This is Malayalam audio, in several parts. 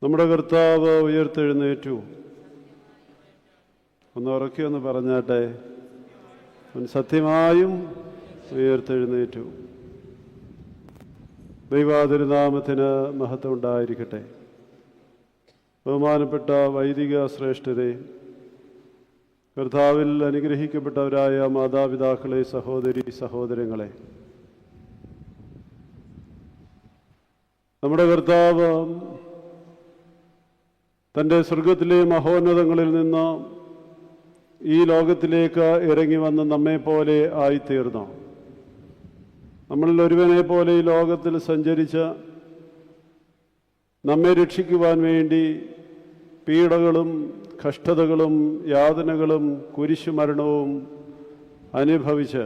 നമ്മുടെ കർത്താവ് ഉയർത്തെഴുന്നേറ്റു. ഒന്ന് ഉറക്കിയൊന്ന് പറഞ്ഞാട്ടെ. അവൻ സത്യമായും ഉയർത്തെഴുന്നേറ്റു. ദൈവാതിരുനാമത്തിന് മഹത്വം ഉണ്ടായിരിക്കട്ടെ. ബഹുമാനപ്പെട്ട വൈദിക ശ്രേഷ്ഠരെ, കർത്താവിൽ അനുഗ്രഹിക്കപ്പെട്ടവരായ മാതാപിതാക്കളെ, സഹോദരി സഹോദരങ്ങളെ, നമ്മുടെ കർത്താവ് തൻ്റെ സ്വർഗത്തിലെ മഹോന്നതങ്ങളിൽ നിന്ന് ഈ ലോകത്തിലേക്ക് ഇറങ്ങി വന്ന് നമ്മെപ്പോലെ ആയിത്തീർന്നു. നമ്മളിൽ ഒരുവനെ പോലെ ഈ ലോകത്തിൽ സഞ്ചരിച്ച് നമ്മെ രക്ഷിക്കുവാൻ വേണ്ടി പീഡകളും കഷ്ടതകളും യാതനകളും കുരിശുമരണവും അനുഭവിച്ച്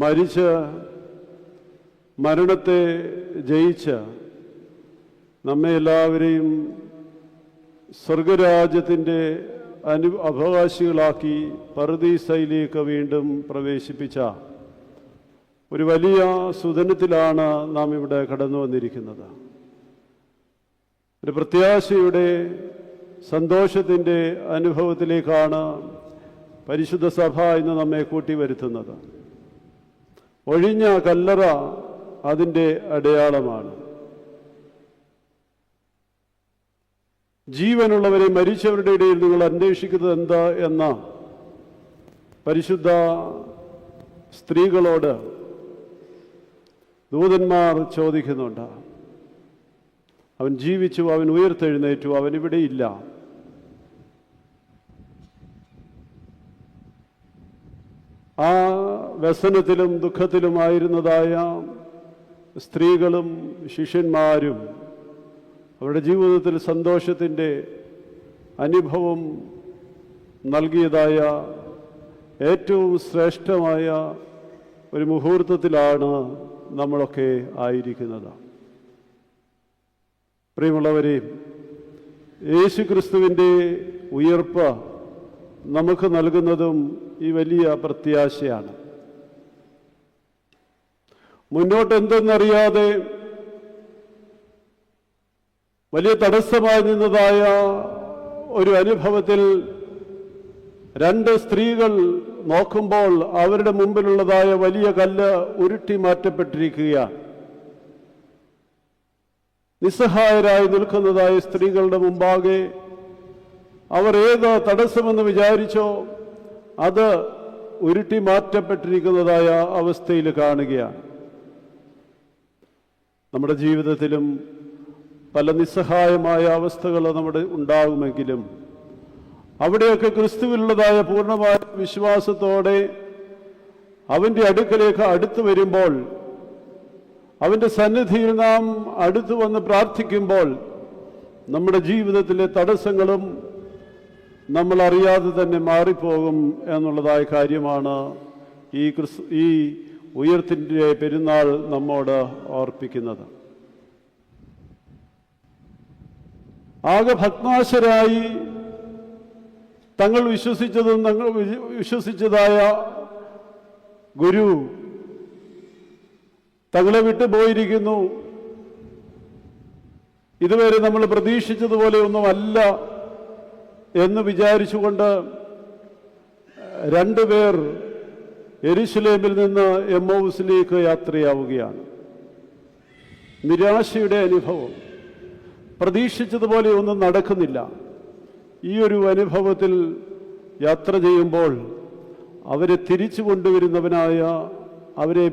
മരിച്ച് മരണത്തെ ജയിച്ച് നമ്മെ എല്ലാവരെയും സ്വർഗരാജ്യത്തിൻ്റെ അവകാശികളാക്കി പറുദീസയിലേക്ക് വീണ്ടും പ്രവേശിപ്പിച്ച ഒരു വലിയ സുദിനത്തിലാണ് നാം ഇവിടെ കടന്നു വന്നിരിക്കുന്നത്. ഒരു പ്രത്യാശയുടെ സന്തോഷത്തിൻ്റെ അനുഭവത്തിലേക്കാണ് പരിശുദ്ധ സഭ ഇന്ന് നമ്മെ കൂട്ടിവരുത്തുന്നത്. ഒഴിഞ്ഞ കല്ലറ അതിൻ്റെ അടയാളമാണ്. ജീവനുള്ളവരെ മരിച്ചവരുടെ ഇടയിൽ നിങ്ങൾ അന്വേഷിക്കുന്നത് എന്താ എന്ന പരിശുദ്ധ സ്ത്രീകളോട് ദൂതന്മാർ ചോദിക്കുന്നുണ്ട്. അവൻ ജീവിച്ചു, അവൻ ഉയർത്തെഴുന്നേറ്റു, അവനിവിടെയില്ല. ആ വ്യസനത്തിലും ദുഃഖത്തിലുമായിരുന്നതായ സ്ത്രീകളും ശിഷ്യന്മാരും അവരുടെ ജീവിതത്തിൽ സന്തോഷത്തിൻ്റെ അനുഭവം നൽകിയതായ ഏറ്റവും ശ്രേഷ്ഠമായ ഒരു മുഹൂർത്തത്തിലാണ് നമ്മളൊക്കെ ആയിരിക്കുന്നത്. പ്രിയമുള്ളവരെ, യേശുക്രിസ്തുവിൻ്റെ ഉയർപ്പ് നമുക്ക് നൽകുന്നതും ഈ വലിയ പ്രത്യാശയാണ്. മുന്നോട്ട് എന്തെന്നറിയാതെ വലിയ തടസ്സമായി നിന്നതായ ഒരു അനുഭവത്തിൽ രണ്ട് സ്ത്രീകൾ നോക്കുമ്പോൾ അവരുടെ മുമ്പിലുള്ളതായ വലിയ കല്ല് ഉരുട്ടി മാറ്റപ്പെട്ടിരിക്കുകയാണ്. നിസ്സഹായരായി നിൽക്കുന്നതായ സ്ത്രീകളുടെ മുമ്പാകെ അവർ ഏത് തടസ്സമെന്ന് വിചാരിച്ചോ അത് ഉരുട്ടി മാറ്റപ്പെട്ടിരിക്കുന്നതായ അവസ്ഥയിൽ കാണുകയാണ്. നമ്മുടെ ജീവിതത്തിലും പല നിസ്സഹായമായ അവസ്ഥകൾ നമ്മുടെ ഉണ്ടാകുമെങ്കിലും അവിടെയൊക്കെ ക്രിസ്തുവിലുള്ളതായ പൂർണ്ണമായ വിശ്വാസത്തോടെ അവൻ്റെ അടുക്കലേക്ക് അടുത്തു വരുമ്പോൾ, അവൻ്റെ സന്നിധിയിൽ നാം അടുത്തു വന്ന് പ്രാർത്ഥിക്കുമ്പോൾ നമ്മുടെ ജീവിതത്തിലെ തടസ്സങ്ങളും നമ്മൾ അറിയാതെ തന്നെ മാറിപ്പോകും എന്നുള്ളതായ കാര്യമാണ് ഈ ഉയർത്തിൻ്റെ പെരുന്നാൾ നമ്മോട് ഓർപ്പിക്കുന്നത്. ആകെ ഭഗ്നാശരായി തങ്ങൾ വിശ്വസിച്ചതായ ഗുരു തങ്ങളെ വിട്ടുപോയിരിക്കുന്നു. ഇതുവരെ നമ്മൾ പ്രതീക്ഷിച്ചതുപോലെ ഒന്നുമല്ല എന്ന് വിചാരിച്ചുകൊണ്ട് രണ്ടുപേർ യെരുശലേമിൽ നിന്ന് എമ്മൗസിലേക്ക് യാത്രയാവുകയാണ്. നിരാശയുടെ അനുഭവം. പ്രതീക്ഷിച്ചതുപോലെ ഒന്നും നടക്കുന്നില്ല. ഈ ഒരു അനുഭവത്തിൽ യാത്ര ചെയ്യുമ്പോൾ അവരെ തിരിച്ചു കൊണ്ടുവരുന്നവനായ, അവരെ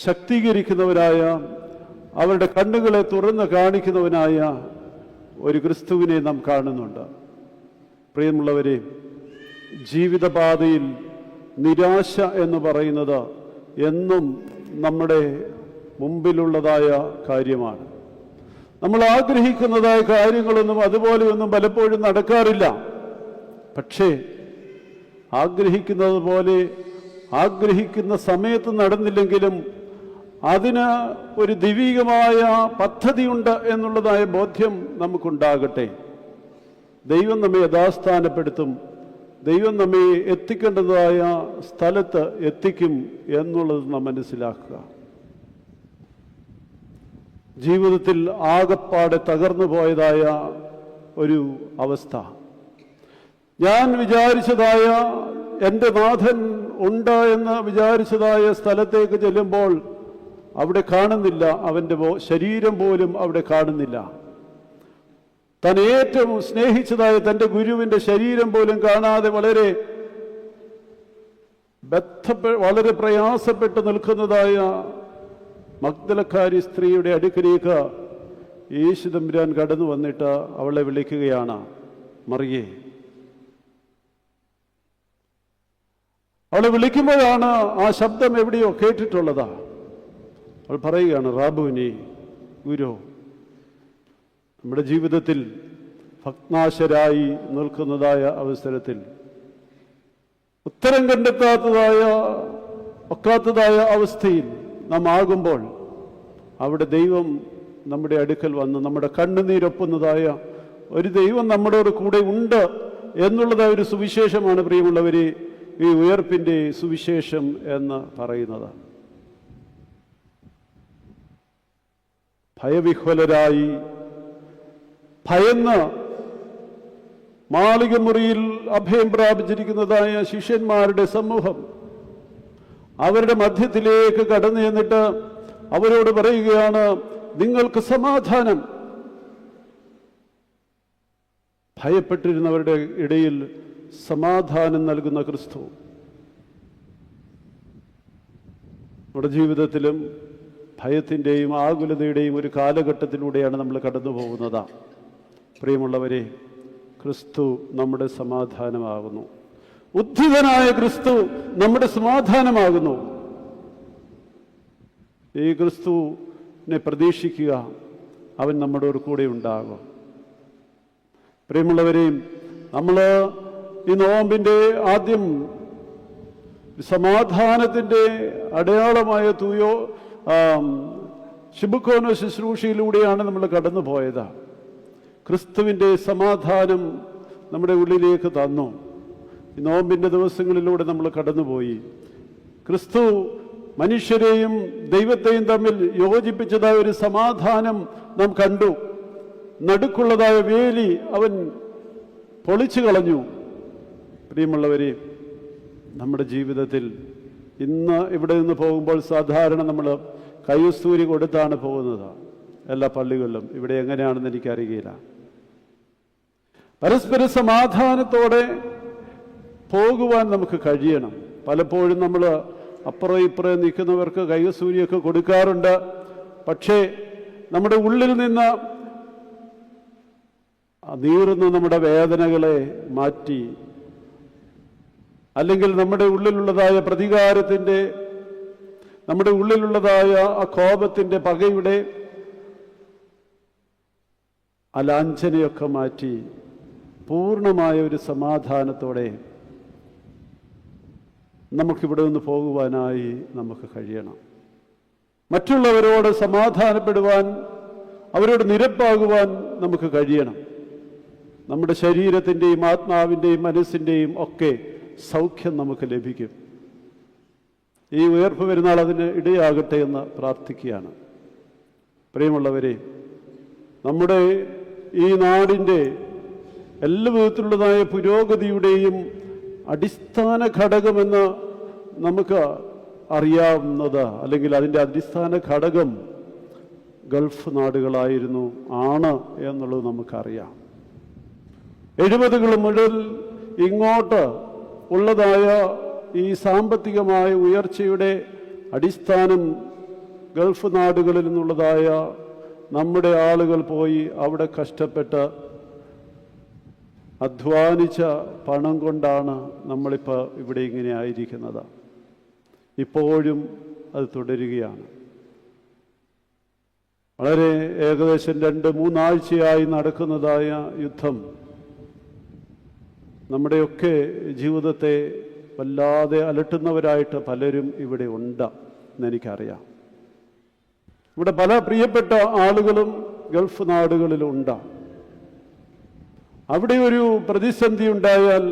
ശക്തീകരിക്കുന്നവരായ, അവരുടെ കണ്ണുകളെ തുറന്ന് കാണിക്കുന്നവനായ ഒരു ക്രിസ്തുവിനെ നാം കാണുന്നുണ്ട്. പ്രിയമുള്ളവരെ, ജീവിതപാതയിൽ നിരാശ എന്ന് പറയുന്നത് എന്നും നമ്മുടെ മുമ്പിലുള്ളതായ കാര്യമാണ്. നമ്മൾ ആഗ്രഹിക്കുന്നതായ കാര്യങ്ങളൊന്നും അതുപോലെയൊന്നും പലപ്പോഴും നടക്കാറില്ല. പക്ഷേ ആഗ്രഹിക്കുന്നത് പോലെ ആഗ്രഹിക്കുന്ന സമയത്ത് നടന്നില്ലെങ്കിലും അതിന് ഒരു ദൈവികമായ പദ്ധതിയുണ്ട് എന്നുള്ളതായ ബോധ്യം നമുക്കുണ്ടാകട്ടെ. ദൈവം നമ്മെ യഥാസ്ഥാനപ്പെടുത്തും. ദൈവം നമ്മെ എത്തിക്കേണ്ടതായ സ്ഥലത്ത് എത്തിക്കും എന്നുള്ളത് നാം മനസ്സിലാക്കുക. ജീവിതത്തിൽ ആകപ്പാടെ തകർന്നു പോയതായ ഒരു അവസ്ഥ. ഞാൻ വിചാരിച്ചതായ എൻ്റെ നാഥൻ ഉണ്ട് എന്ന് വിചാരിച്ചതായ സ്ഥലത്തേക്ക് ചെല്ലുമ്പോൾ അവിടെ കാണുന്നില്ല, അവൻ്റെ ശരീരം പോലും അവിടെ കാണുന്നില്ല. താൻ ഏറ്റവും സ്നേഹിച്ചതായ തൻ്റെ ഗുരുവിൻ്റെ ശരീരം പോലും കാണാതെ വളരെ പ്രയാസപ്പെട്ട് നിൽക്കുന്നതായ മഗ്ദലക്കാരി സ്ത്രീയുടെ അടുക്കിലേക്ക് യേശു തമ്പുരാൻ കടന്നു വന്നിട്ട് അവളെ വിളിക്കുകയാണ്, മറിയേ. അവളെ വിളിക്കുമ്പോഴാണ് ആ ശബ്ദം എവിടെയോ കേട്ടിട്ടുള്ളതാ. അവൾ പറയുകയാണ്, റാബൂനി, ഗുരു. നമ്മുടെ ജീവിതത്തിൽ ഭഗ്നാശരായി നിൽക്കുന്നതായ അവസരത്തിൽ, ഉത്തരം ഒക്കാത്തതായ അവസ്ഥയിൽ നാം ആകുമ്പോൾ അവിടെ ദൈവം നമ്മുടെ അടുക്കൽ വന്ന് നമ്മുടെ കണ്ണുനീരൊപ്പുന്നതായ ഒരു ദൈവം നമ്മുടെ കൂടെ ഉണ്ട് എന്നുള്ളതായ ഒരു സുവിശേഷമാണ് പ്രിയമുള്ളവരെ ഈ ഉയർപ്പിൻ്റെ സുവിശേഷം എന്ന് പറയുന്നത്. ഭയവിഹ്വലരായി ഭയന്ന് മാളികമുറിയിൽ അഭയം പ്രാപിച്ചിരിക്കുന്നതായ ശിഷ്യന്മാരുടെ സമൂഹം അവരുടെ മധ്യത്തിലേക്ക് കടന്നു ചെന്നിട്ട് അവരോട് പറയുകയാണ്, നിങ്ങൾക്ക് സമാധാനം. ഭയപ്പെട്ടിരുന്നവരുടെ ഇടയിൽ സമാധാനം നൽകുന്ന ക്രിസ്തു നമ്മുടെ ജീവിതത്തിലും ഭയത്തിൻ്റെയും ആകുലതയുടെയും ഒരു കാലഘട്ടത്തിലൂടെയാണ് നമ്മൾ കടന്നു പോകുന്നത്. പ്രിയമുള്ളവരെ, ക്രിസ്തു നമ്മുടെ സമാധാനമാകുന്നു. ഉദ്ധിതനായ ക്രിസ്തു നമ്മുടെ സമാധാനമാകുന്നു. ഈ ക്രിസ്തുവിനെ പ്രതീക്ഷിക്കുക, അവൻ നമ്മുടെ കൂടെ ഉണ്ടാകും. പ്രിയമുള്ളവരെയും, നമ്മൾ ഈ നോമ്പിൻ്റെ ആദ്യം സമാധാനത്തിൻ്റെ അടയാളമായ ശിബുക്കോനോ ശുശ്രൂഷയിലൂടെയാണ് നമ്മൾ കടന്നു പോയത്. ക്രിസ്തുവിൻ്റെ സമാധാനം നമ്മുടെ ഉള്ളിലേക്ക് തന്നു. ഈ നോമ്പിൻ്റെ ദിവസങ്ങളിലൂടെ നമ്മൾ കടന്നുപോയി. ക്രിസ്തു മനുഷ്യരെയും ദൈവത്തെയും തമ്മിൽ യോജിപ്പിച്ചതായ ഒരു സമാധാനം നാം കണ്ടു. നടുക്കുള്ളതായ വേലി അവൻ പൊളിച്ചു കളഞ്ഞു. പ്രിയമുള്ളവരെ, നമ്മുടെ ജീവിതത്തിൽ ഇന്ന് ഇവിടെ നിന്ന് പോകുമ്പോൾ സാധാരണ നമ്മൾ കൈസ്തൂരി കൊടുത്താണ് പോകുന്നത് എല്ലാ പള്ളികളിലും. ഇവിടെ എങ്ങനെയാണെന്ന് എനിക്കറിയില്ല. പരസ്പര സമാധാനത്തോടെ പോകുവാൻ നമുക്ക് കഴിയണം. പലപ്പോഴും നമ്മൾ അപ്പുറം ഇപ്പുറം നിൽക്കുന്നവർക്ക് കൈസൂരിയൊക്കെ കൊടുക്കാറുണ്ട്. പക്ഷേ നമ്മുടെ ഉള്ളിൽ നിന്ന് നീറുന്ന നമ്മുടെ വേദനകളെ മാറ്റി, അല്ലെങ്കിൽ നമ്മുടെ ഉള്ളിലുള്ളതായ പ്രതികാരത്തിൻ്റെ, നമ്മുടെ ഉള്ളിലുള്ളതായ ആ കോപത്തിൻ്റെ, പകയുടെ ആ ലാഞ്ചനയൊക്കെ മാറ്റി പൂർണ്ണമായ ഒരു സമാധാനത്തോടെ നമുക്കിവിടെ നിന്ന് പോകുവാനായി നമുക്ക് കഴിയണം. മറ്റുള്ളവരോട് സമാധാനപ്പെടുവാൻ, അവരോട് നിരപ്പാകുവാൻ നമുക്ക് കഴിയണം. നമ്മുടെ ശരീരത്തിൻ്റെയും ആത്മാവിൻ്റെയും മനസ്സിൻ്റെയും ഒക്കെ സൗഖ്യം നമുക്ക് ലഭിക്കും. ഈ ഉയർപ്പ് പെരുന്നാൾ അതിന് ഇടയാകട്ടെ എന്ന് പ്രാർത്ഥിക്കുകയാണ്. പ്രിയമുള്ളവരെ, നമ്മുടെ ഈ നാടിൻ്റെ എല്ലാ വിധത്തിലുള്ളതായ പുരോഗതിയുടെയും അടിസ്ഥാന ഘടകമെന്ന് നമുക്ക് അറിയാവുന്നത്, അല്ലെങ്കിൽ അതിൻ്റെ അടിസ്ഥാന ഘടകം ഗൾഫ് നാടുകളായിരുന്നു, ആണ് എന്നുള്ളത് നമുക്കറിയാം. 70 മുതൽ ഇങ്ങോട്ട് ഉള്ളതായ ഈ സാമ്പത്തികമായ ഉയർച്ചയുടെ അടിസ്ഥാനം ഗൾഫ് നാടുകളിൽ നിന്നുള്ളതായ നമ്മുടെ ആളുകൾ പോയി അവിടെ കഷ്ടപ്പെട്ട് അധ്വാനിച്ച പണം കൊണ്ടാണ് നമ്മളിപ്പോൾ ഇവിടെ ഇങ്ങനെ ആയിരിക്കുന്നത്. ഇപ്പോഴും അത് തുടരുകയാണ്. വളരെ ഏകദേശം 2-3 ആഴ്ചയായി നടക്കുന്നതായ യുദ്ധം നമ്മുടെയൊക്കെ ജീവിതത്തെ വല്ലാതെ അലട്ടുന്നവരായിട്ട് പലരും ഇവിടെ ഉണ്ട് എന്നെനിക്കറിയാം. ഇവിടെ പല പ്രിയപ്പെട്ട ആളുകളും ഗൾഫ് നാടുകളിലുണ്ട്. അവിടെ ഒരു പ്രതിസന്ധി ഉണ്ടായാൽ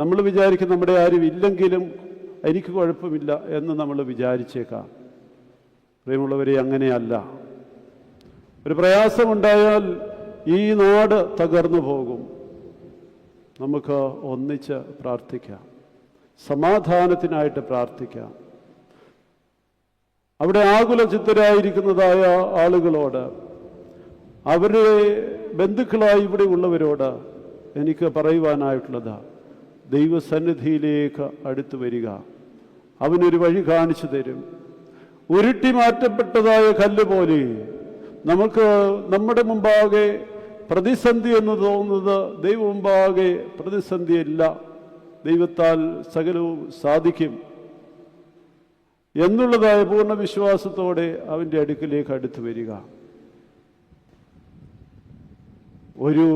നമ്മൾ വിചാരിക്കും നമ്മുടെ ആരും ഇല്ലെങ്കിലും എനിക്ക് കുഴപ്പമില്ല എന്ന് നമ്മൾ വിചാരിച്ചേക്കാം. പ്രിയമുള്ളവരെ, അങ്ങനെയല്ല. ഒരു പ്രയാസമുണ്ടായാൽ ഈ നാട് തകർന്നു പോകും. നമുക്ക് ഒന്നിച്ച് പ്രാർത്ഥിക്കാം, സമാധാനത്തിനായിട്ട് പ്രാർത്ഥിക്കാം. അവിടെ ആകുലചിത്തരായിരിക്കുന്നതായ ആളുകളോട്, അവരുടെ ബന്ധുക്കളായി ഇവിടെ ഉള്ളവരോട് എനിക്ക് പറയുവാനായിട്ടുള്ളത്, ദൈവസന്നിധിയിലേക്ക് അടുത്തു വരിക. അവനൊരു വഴി കാണിച്ചു തരും. ഉരുട്ടി മാറ്റപ്പെട്ടതായ കല്ല് പോലെ നമുക്ക് നമ്മുടെ മുമ്പാകെ പ്രതിസന്ധി എന്ന് തോന്നുന്നത് ദൈവം മുമ്പാകെ പ്രതിസന്ധിയില്ല. ദൈവത്താൽ സകലവും സാധിക്കും എന്നുള്ളതായ പൂർണ്ണ വിശ്വാസത്തോടെ അവൻ്റെ അടുക്കിലേക്ക് അടുത്തു വരിക. ഒരു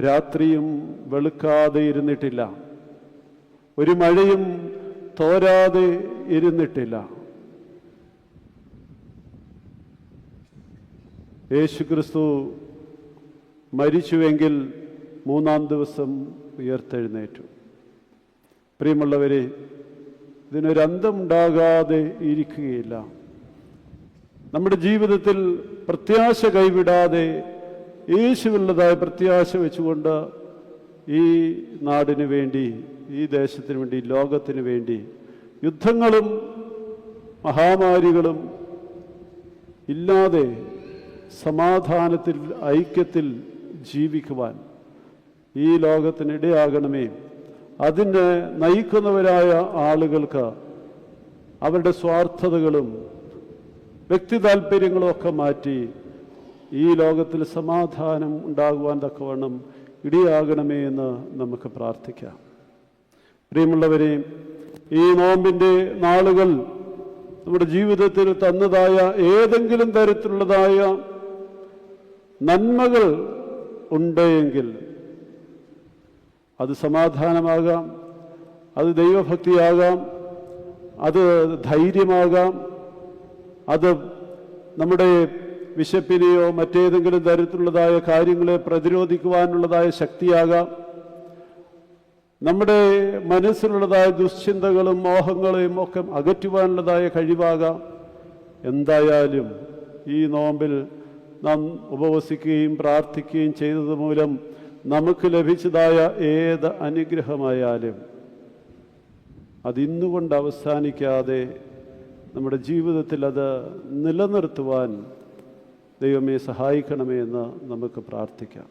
രാത്രിയും വെളുക്കാതെ ഇരുന്നിട്ടില്ല, ഒരു മഴയും തോരാതെ ഇരുന്നിട്ടില്ല. യേശുക്രിസ്തു മരിച്ചുവെങ്കിൽ മൂന്നാം ദിവസം ഉയർത്തെഴുന്നേറ്റു. പ്രിയമുള്ളവരെ, ഇതിനൊരന്തമുണ്ടാകാതെ ഇരിക്കുകയില്ല. നമ്മുടെ ജീവിതത്തിൽ പ്രത്യാശ കൈവിടാതെ യേശുവിനുള്ളതായ പ്രത്യാശ വെച്ചുകൊണ്ട് ഈ നാടിന് വേണ്ടി, ഈ ദേശത്തിന് വേണ്ടി, ലോകത്തിന് വേണ്ടി യുദ്ധങ്ങളും മഹാമാരികളും ഇല്ലാതെ സമാധാനത്തിൽ, ഐക്യത്തിൽ ജീവിക്കുവാൻ ഈ ലോകത്തിനിടയാകണമേ. അതിനെ നയിക്കുന്നവരായ ആളുകൾക്ക് അവരുടെ സ്വാർത്ഥതകളും വ്യക്തി താല്പര്യങ്ങളും ഒക്കെ മാറ്റി ഈ ലോകത്തിൽ സമാധാനം ഉണ്ടാകുവാൻ തക്കവണ്ണം ഇടയാകണമേ എന്ന് നമുക്ക് പ്രാർത്ഥിക്കാം. പ്രിയമുള്ളവരെ, ഈ നോമ്പിൻ്റെ നാളുകൾ നമ്മുടെ ജീവിതത്തിൽ തന്നതായ ഏതെങ്കിലും തരത്തിലുള്ളതായ നന്മകൾ ഉണ്ടെങ്കിൽ അത് സമാധാനമാകാം, അത് ദൈവഭക്തിയാകാം, അത് ധൈര്യമാകാം, അത് നമ്മുടെ വിശപ്പിനെയോ മറ്റേതെങ്കിലും തരത്തിലുള്ളതായ കാര്യങ്ങളെ പ്രതിരോധിക്കുവാനുള്ളതായ ശക്തിയാകാം, നമ്മുടെ മനസ്സിലുള്ളതായ ദുശ്ചിന്തകളും മോഹങ്ങളെയും ഒക്കെ അകറ്റുവാനുള്ളതായ കഴിവാകാം. എന്തായാലും ഈ നോമ്പിൽ നാം ഉപവസിക്കുകയും പ്രാർത്ഥിക്കുകയും ചെയ്തത് മൂലം നമുക്ക് ലഭിച്ചതായ ഏത് അനുഗ്രഹമായാലും അതിന്നുകൊണ്ട് അവസാനിക്കാതെ നമ്മുടെ ജീവിതത്തിൽ അത് നിലനിർത്തുവാൻ ദൈവമേ സഹായിക്കണമേ എന്ന് നമുക്ക് പ്രാർത്ഥിക്കാം.